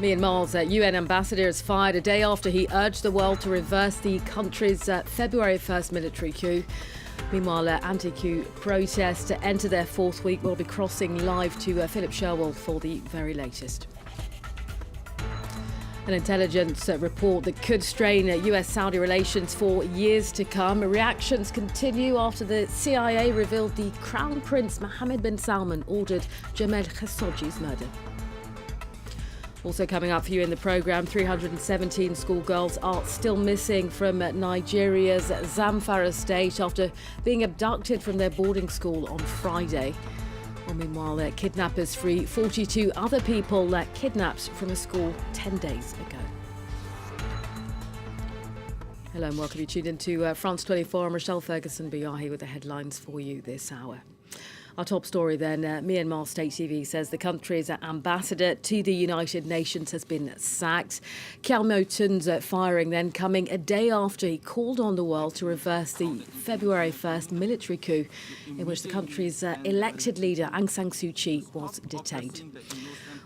Myanmar's UN ambassador is fired a day after he urged the world to reverse the country's February 1st military coup. Meanwhile, anti-coup protests to enter their fourth week will be crossing live to Philip Sherwell for the very latest. An intelligence report that could strain US-Saudi relations for years to come. Reactions continue after the CIA revealed the Crown Prince Mohammed bin Salman ordered Jamal Khashoggi's murder. Also coming up for you in the programme, 317 schoolgirls are still missing from Nigeria's Zamfara state after being abducted from their boarding school on Friday. Well, meanwhile, kidnappers free 42 other people kidnapped from a school 10 days ago. Hello and welcome. You tuned into France 24. I'm Rochelle Ferguson-Biyahi with the headlines for you this hour. Our top story then, Myanmar State TV says the country's ambassador to the United Nations has been sacked. Kyaw Moe Tun's firing then coming a day after he called on the world to reverse the February 1st military coup in which the country's elected leader Aung San Suu Kyi was detained.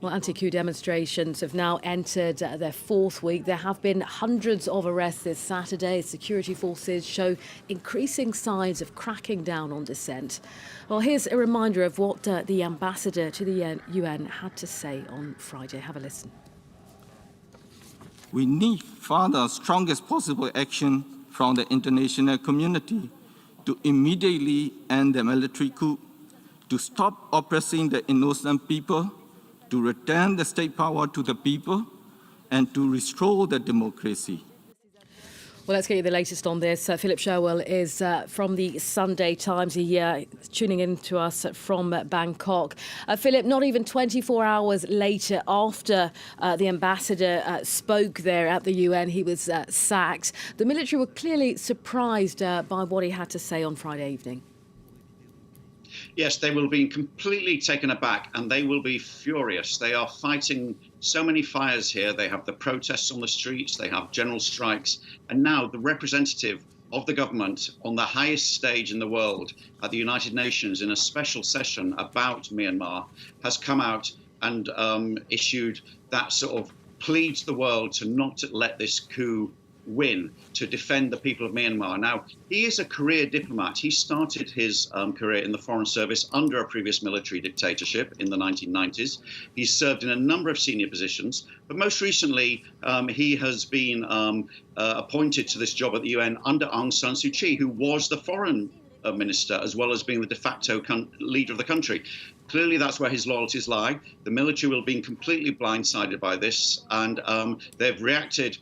Well, anti-coup demonstrations have now entered their fourth week. There have been hundreds of arrests this Saturday. Security forces show increasing signs of cracking down on dissent. Well, here's a reminder of what the ambassador to the UN had to say on Friday. Have a listen. We need further strongest possible action from the international community to immediately end the military coup, to stop oppressing the innocent people, to return the state power to the people, and to restore the democracy. Well, let's get you the latest on this. Philip Sherwell is from the Sunday Times. He tuning in to us from Bangkok. Philip, not even 24 hours later after the ambassador spoke there at the UN, he was sacked. The military were clearly surprised by what he had to say on Friday evening. Yes, they will be completely taken aback and they will be furious. They are fighting so many fires here. They have the protests on the streets, they have general strikes, and now the representative of the government on the highest stage in the world at the United Nations in a special session about Myanmar has come out and issued that sort of plea to the world to not let this coup win, to defend the people of Myanmar. Now, he is a career diplomat. He started his career in the Foreign Service under a previous military dictatorship in the 1990s. He's served in a number of senior positions, but most recently he has been appointed to this job at the UN under Aung San Suu Kyi, who was the foreign minister as well as being the de facto leader of the country. Clearly, that's where his loyalties lie. The military will be completely blindsided by this, and they've reacted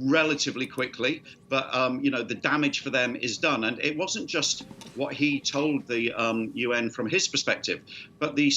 relatively quickly, but the damage for them is done. And it wasn't just what he told the UN from his perspective, but the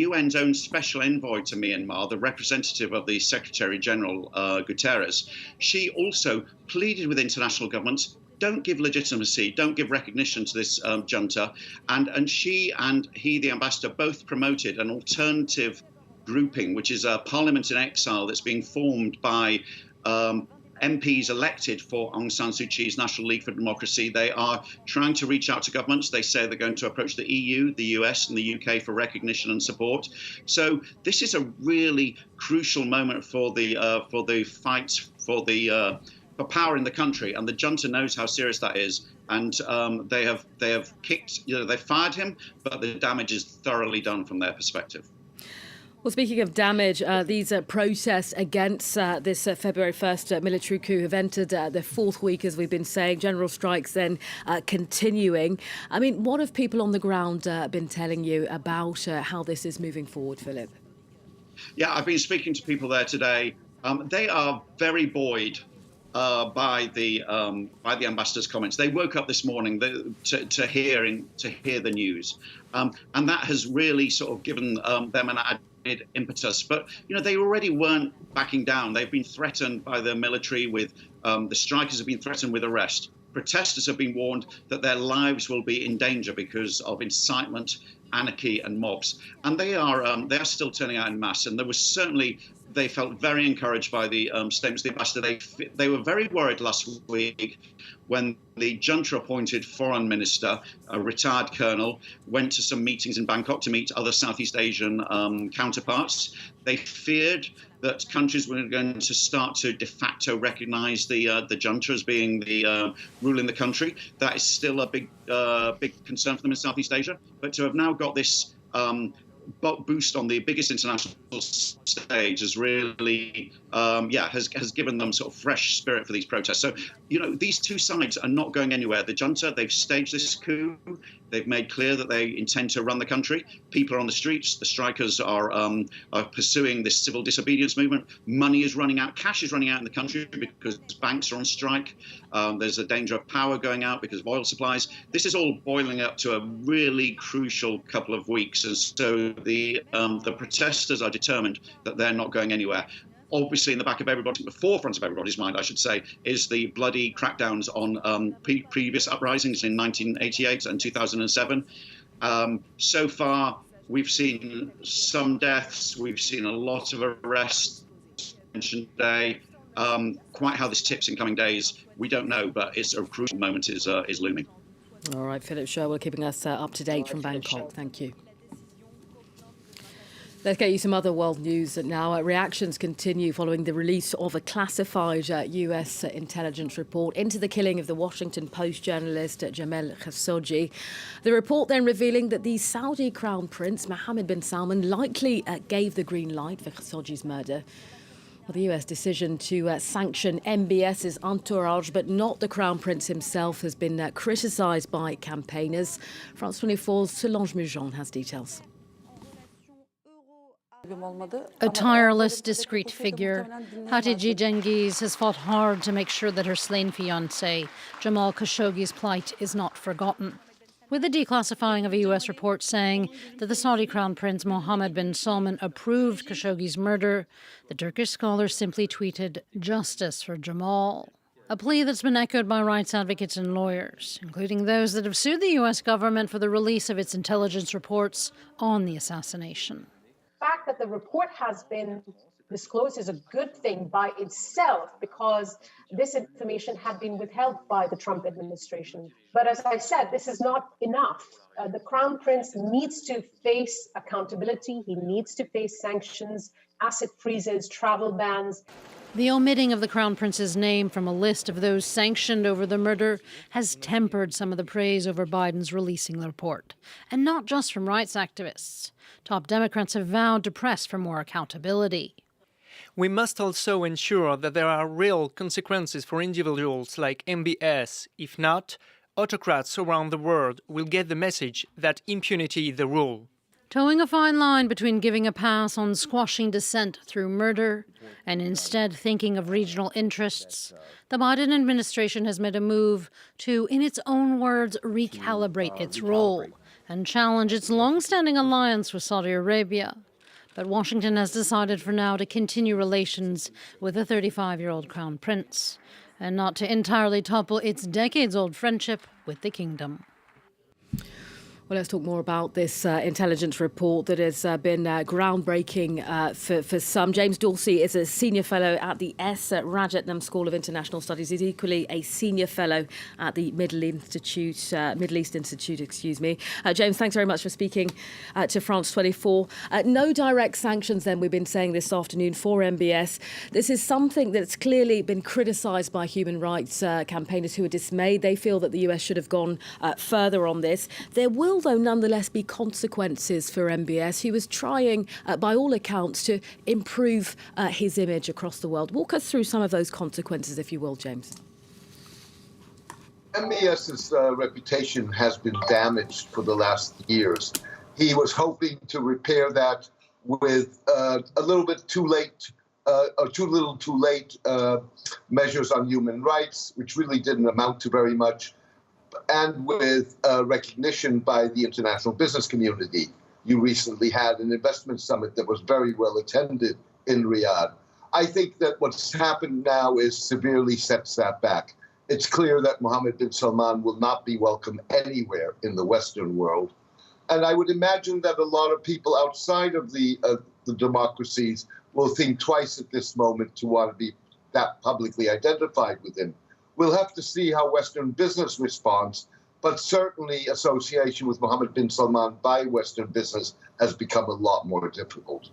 UN's own special envoy to Myanmar, the representative of the Secretary General Guterres, she also pleaded with international governments, don't give legitimacy, don't give recognition to this junta. And she and he, the ambassador, both promoted an alternative grouping, which is a parliament in exile that's being formed by MPs elected for Aung San Suu Kyi's National League for Democracy. They are trying to reach out to governments. They say they're going to approach the EU, the US and the UK for recognition and support. So this is a really crucial moment for the fight for power in the country, and the junta knows how serious that is. And they have kicked, they fired him, but the damage is thoroughly done from their perspective. Well, speaking of damage, these protests against this February 1st military coup have entered their fourth week, as we've been saying. General strikes then continuing. I mean, what have people on the ground been telling you about how this is moving forward, Philip? Yeah, I've been speaking to people there today. They are very buoyed by the ambassador's comments. They woke up this morning to hear the news, and that has really sort of given them an impetus. But they already weren't backing down. They've been threatened by the military with the strikers have been threatened with arrest. Protesters have been warned that their lives will be in danger because of incitement, anarchy and mobs. And they are still turning out en masse. And there was certainly, they felt very encouraged by the statements of the ambassador. They were very worried last week when the junta-appointed foreign minister, a retired colonel, went to some meetings in Bangkok to meet other Southeast Asian counterparts. They feared that countries were going to start to de facto recognize the junta as being the ruling the country. That is still a big concern for them in Southeast Asia. But to have now got this boost on the biggest international stage has really, has given them sort of fresh spirit for these protests. So, these two sides are not going anywhere. The junta, they've staged this coup. They've made clear that they intend to run the country. People are on the streets. The strikers are pursuing this civil disobedience movement. Money is running out. Cash is running out in the country because banks are on strike. There's a danger of power going out because of oil supplies. This is all boiling up to a really crucial couple of weeks. And so the protesters are determined that they're not going anywhere. Obviously, in the back of everybody, the forefront of everybody's mind, I should say, is the bloody crackdowns on previous uprisings in 1988 and 2007. So far, we've seen some deaths. We've seen a lot of arrests today. Quite how this tips in coming days, we don't know, but it's a crucial moment is looming. All right, Philip Sherwell keeping us up to date from Bangkok. Thank you. Let's get you some other world news now. Reactions continue following the release of a classified US intelligence report into the killing of the Washington Post journalist Jamal Khashoggi. The report then revealing that the Saudi Crown Prince Mohammed bin Salman likely gave the green light for Khashoggi's murder. Well, the US decision to sanction MBS's entourage, but not the Crown Prince himself, has been criticised by campaigners. France 24's Solange Mujon has details. A tireless, discreet figure, Hatice Cengiz has fought hard to make sure that her slain fiancé, Jamal Khashoggi's plight is not forgotten. With the declassifying of a US report saying that the Saudi Crown Prince Mohammed bin Salman approved Khashoggi's murder, the Turkish scholar simply tweeted, "Justice for Jamal." A plea that's been echoed by rights advocates and lawyers, including those that have sued the US government for the release of its intelligence reports on the assassination. The fact that the report has been disclosed is a good thing by itself because this information had been withheld by the Trump administration. But as I said, this is not enough. The Crown Prince needs to face accountability. He needs to face sanctions, asset freezes, travel bans. The omitting of the Crown Prince's name from a list of those sanctioned over the murder has tempered some of the praise over Biden's releasing the report. And not just from rights activists. Top Democrats have vowed to press for more accountability. We must also ensure that there are real consequences for individuals like MBS. If not, autocrats around the world will get the message that impunity is the rule. Towing a fine line between giving a pass on squashing dissent through murder and instead thinking of regional interests, the Biden administration has made a move to, in its own words, recalibrate its role and challenge its long-standing alliance with Saudi Arabia. But Washington has decided for now to continue relations with the 35-year-old Crown Prince and not to entirely topple its decades-old friendship with the kingdom. Well, let's talk more about this intelligence report that has been groundbreaking for some. James Dorsey is a senior fellow at the S. Rajaratnam School of International Studies. He's equally a senior fellow at the Middle East Institute. James, thanks very much for speaking to France 24. No direct sanctions, then, we've been saying this afternoon, for MBS. This is something that's clearly been criticised by human rights campaigners who are dismayed. They feel that the US should have gone further on this. There will, though, nonetheless be consequences for MBS. He was trying, by all accounts, to improve his image across the world. Walk us through some of those consequences, if you will, James. MBS's reputation has been damaged for the last years. He was hoping to repair that with a little bit too late, or too little too late measures on human rights, which really didn't amount to very much, and with recognition by the international business community. You recently had an investment summit that was very well attended in Riyadh. I think that what's happened now is severely sets that back. It's clear that Mohammed bin Salman will not be welcome anywhere in the Western world. And I would imagine that a lot of people outside of the democracies will think twice at this moment to want to be that publicly identified with him. We'll have to see how Western business responds, but certainly association with Mohammed bin Salman by Western business has become a lot more difficult.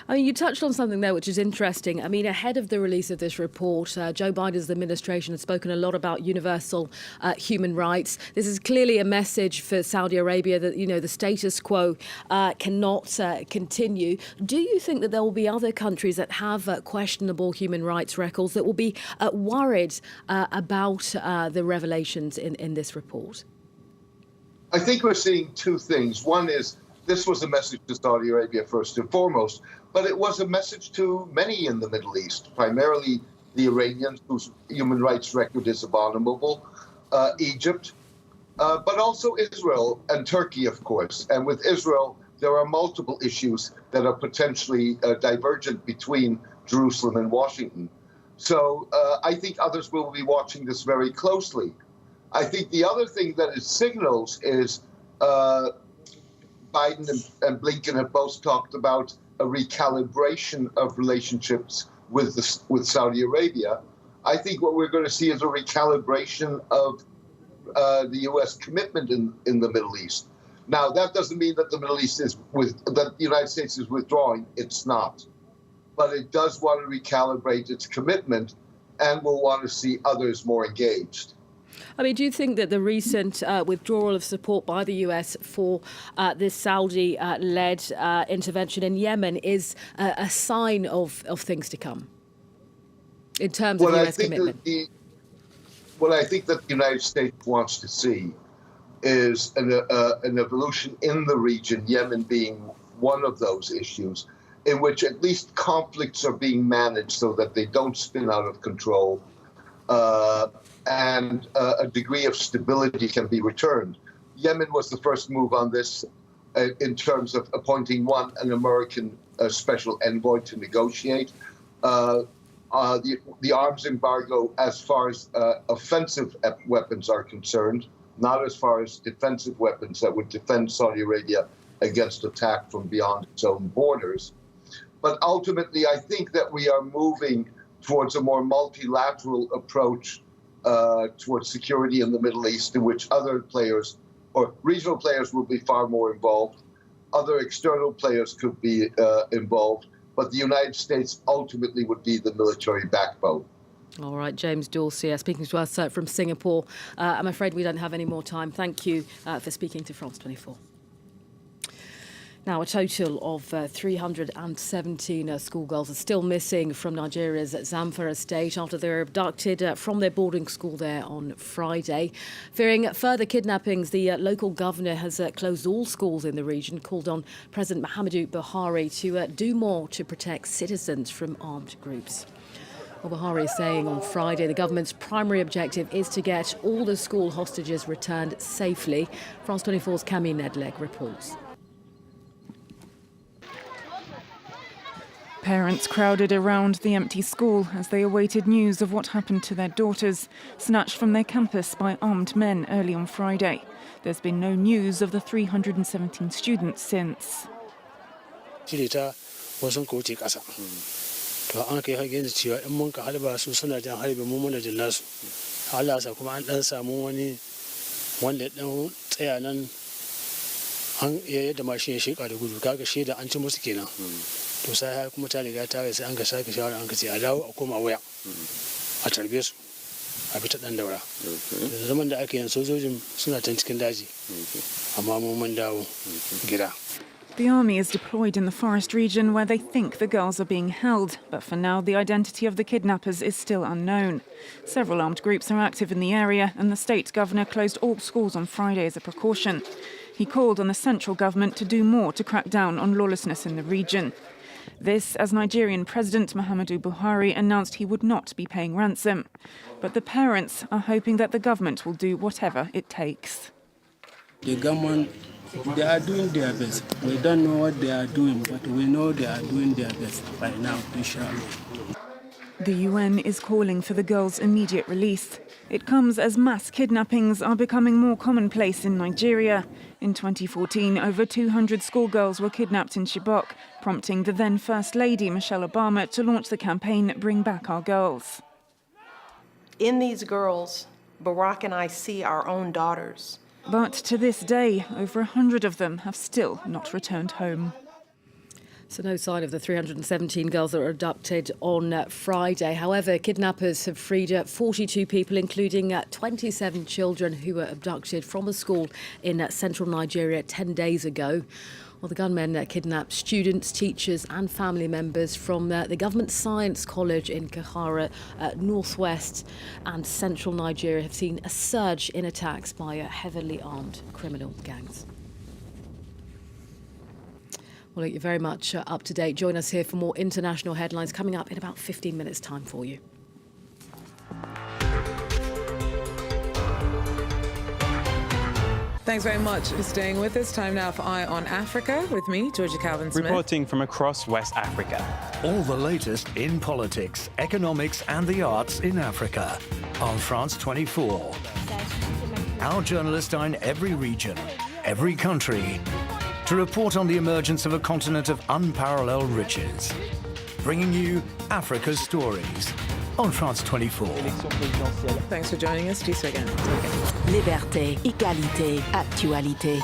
I mean, you touched on something there which is interesting. I mean, ahead of the release of this report, Joe Biden's administration has spoken a lot about universal human rights. This is clearly a message for Saudi Arabia that, you know, the status quo cannot continue. Do you think that there will be other countries that have questionable human rights records that will be worried about the revelations in this report? I think we're seeing two things. One is this was a message to Saudi Arabia first and foremost, but it was a message to many in the Middle East, primarily the Iranians, whose human rights record is abominable, Egypt, but also Israel and Turkey, of course. And with Israel, there are multiple issues that are potentially divergent between Jerusalem and Washington. So I think others will be watching this very closely. I think the other thing that it signals is Biden and Blinken have both talked about a recalibration of relationships with Saudi Arabia. I think what we're going to see is a recalibration of the U.S. commitment in the Middle East. Now, that doesn't mean that the United States is withdrawing. It's not. But it does want to recalibrate its commitment and will want to see others more engaged. I mean, do you think that the recent withdrawal of support by the US for this Saudi-led intervention in Yemen is a sign of things to come in terms of US commitment? What I think that the United States wants to see is an evolution in the region, Yemen being one of those issues, in which at least conflicts are being managed so that they don't spin out of control, and a degree of stability can be returned. Yemen was the first move on this in terms of appointing an American special envoy to negotiate. The arms embargo, as far as offensive weapons are concerned, not as far as defensive weapons that would defend Saudi Arabia against attack from beyond its own borders. But ultimately, I think that we are moving towards a more multilateral approach towards security in the Middle East, in which other players or regional players will be far more involved. Other external players could be involved, but the United States ultimately would be the military backbone. All right, James Dorsey speaking to us from Singapore. I'm afraid we don't have any more time. Thank you for speaking to France 24. Now, a total of 317 schoolgirls are still missing from Nigeria's Zamfara state after they were abducted from their boarding school there on Friday. Fearing further kidnappings, the local governor has closed all schools in the region, called on President Muhammadu Buhari to do more to protect citizens from armed groups. Well, Buhari is saying on Friday the government's primary objective is to get all the school hostages returned safely. France 24's Camille Nedleg reports. Parents crowded around the empty school as they awaited news of what happened to their daughters, snatched from their campus by armed men early on Friday. There's been no news of the 317 students since. to sai har kuma ta riga ta sai an ga sake shawara an ka ce a dawo a koma waya a tarbe su a bi ta dan daura da zaman da ake yin sojojin suna tan cikin daji amma mun dawo gida. The army is deployed in the forest region where they think the girls are being held, but for now the identity of the kidnappers is still unknown. Several armed groups are active in the area and the state governor closed all schools on Friday as a precaution. He called on the central government to do more to crack down on lawlessness in the region. This as Nigerian President Muhammadu Buhari announced he would not be paying ransom. But the parents are hoping that the government will do whatever it takes. The government, they are doing their best. We don't know what they are doing, but we know they are doing their best by now, inshallah. The UN is calling for the girls' immediate release. It comes as mass kidnappings are becoming more commonplace in Nigeria. In 2014, over 200 schoolgirls were kidnapped in Chibok, prompting the then First Lady, Michelle Obama, to launch the campaign Bring Back Our Girls. In these girls, Barack and I see our own daughters. But to this day, over 100 of them have still not returned home. So no sign of the 317 girls that were abducted on Friday. However, kidnappers have freed 42 people, including 27 children who were abducted from a school in central Nigeria 10 days ago. Well, the gunmen kidnapped students, teachers and family members from the Government Science College in Kahara. Northwest and central Nigeria have seen a surge in attacks by heavily armed criminal gangs. Well, you're very much up to date. Join us here for more international headlines coming up in about 15 minutes' time for you. Thanks very much for staying with us. Time now for Eye on Africa with me, Georgia Calvin-Smith. Reporting from across West Africa. All the latest in politics, economics and the arts in Africa on France 24. Our journalists are in every region, every country, to report on the emergence of a continent of unparalleled riches, bringing you Africa's stories on France 24. Thanks for joining us. 10 secondes. Liberté, égalité, actualité.